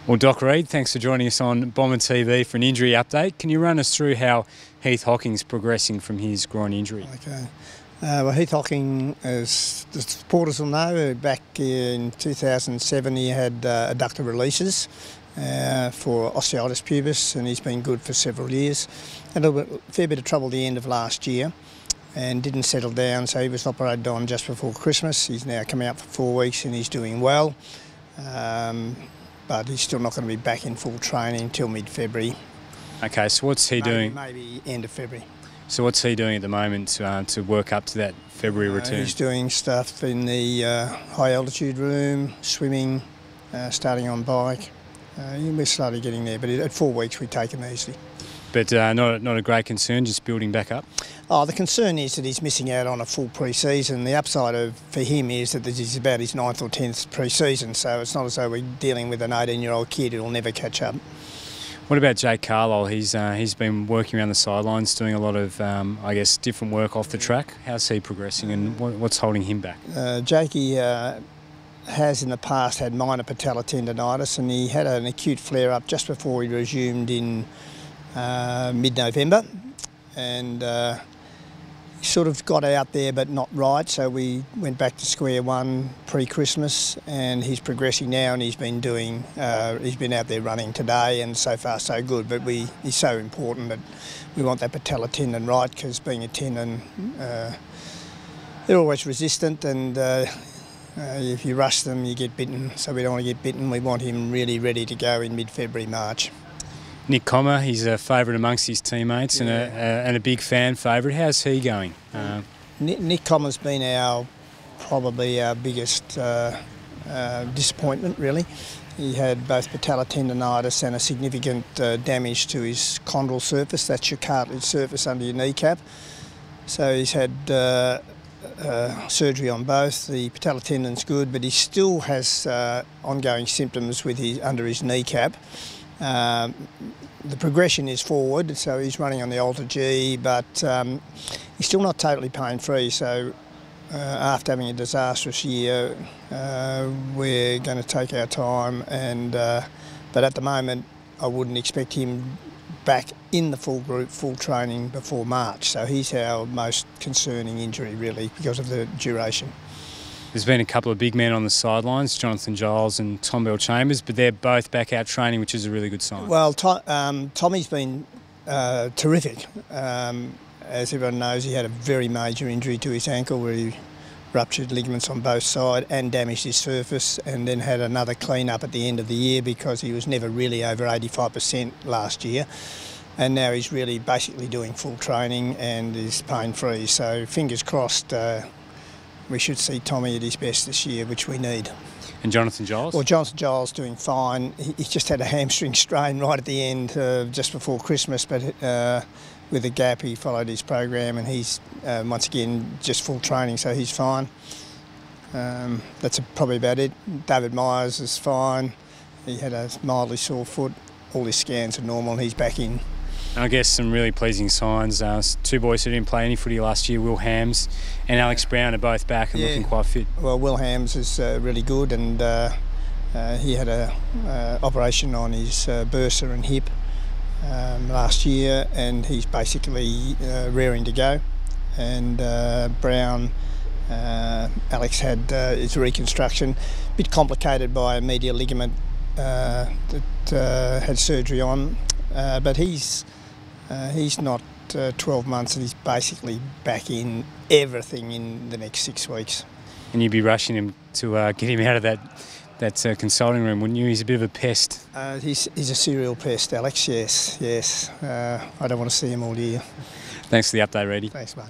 Well, Doc Reid, thanks for joining us on Bomber TV for an injury update. Can you run us through how Heath Hocking's progressing from his groin injury? Okay. Well, Heath Hocking, as the supporters will know, back in 2007 he had adductor releases for osteitis pubis, and he's been good for several years. Had a fair bit of trouble at the end of last year and didn't settle down, so he was operated on just before Christmas. He's now come out for 4 weeks and he's doing well. But he's still not going to be back in full training until mid-February. Okay, so what's he doing? Maybe end of February. So what's he doing at the moment to work up to that February return? He's doing stuff in the high altitude room, swimming, starting on bike. We're slowly getting there, but at 4 weeks we take him easily. But not a great concern, just building back up? Oh, the concern is that he's missing out on a full pre-season. The upside for him is that this is about his 9th or 10th pre-season, so it's not as though we're dealing with an 18-year-old kid who'll never catch up. What about Jake Carlisle? He's been working around the sidelines, doing a lot of, I guess, different work off the track. How's he progressing and what's holding him back? Jakey has in the past had minor patella tendonitis, and he had an acute flare-up just before he resumed in mid-November, and he sort of got out there but not right, so we went back to square one pre-Christmas, and he's progressing now, and he's been out there running today, and so far so good. But he's so important that we want that patella tendon right, because being a tendon, they're always resistant, and if you rush them you get bitten, so we don't want to get bitten. We want him really ready to go in mid-February, March. Nick Comer, he's a favourite amongst his teammates, and a big fan favourite. How's he going? Nick Comer's been probably our biggest disappointment, really. He had both patella tendonitis and a significant damage to his chondral surface, that's your cartilage surface under your kneecap. So he's had surgery on both. The patella tendon's good, but he still has ongoing symptoms under his kneecap. The progression is forward, so he's running on the Alter G, but he's still not totally pain-free. So after having a disastrous year, we're going to take our time, but at the moment I wouldn't expect him back in the full group, full training before March. So he's our most concerning injury, really, because of the duration. There's been a couple of big men on the sidelines, Jonathan Giles and Tom Bell-Chambers, but they're both back out training, which is a really good sign. Well, Tommy's been terrific. As everyone knows, he had a very major injury to his ankle where he ruptured ligaments on both sides and damaged his surface, and then had another clean-up at the end of the year because he was never really over 85% last year. And now he's really basically doing full training and is pain-free. So fingers crossed, we should see Tommy at his best this year, which we need. And Jonathan Giles? Well, Jonathan Giles doing fine. He's just had a hamstring strain right at the end, just before Christmas, but with a gap he followed his program, and he's once again just full training, so he's fine. That's probably about it. David Myers is fine. He had a mildly sore foot. All his scans are normal and he's back in. And I guess some really pleasing signs. Two boys who didn't play any footy last year, Will Hams and Alex Brown, are both back and looking quite fit. Well, Will Hams is really good, and he had a operation on his bursa and hip last year, and he's basically raring to go. And Brown, Alex had his reconstruction, a bit complicated by a medial ligament that had surgery on, but he's not 12 months, and he's basically back in everything in the next 6 weeks. And you'd be rushing him to get him out of that consulting room, wouldn't you? He's a bit of a pest. He's a serial pest, Alex, yes. I don't want to see him all year. Thanks for the update, Reedy. Thanks, mate.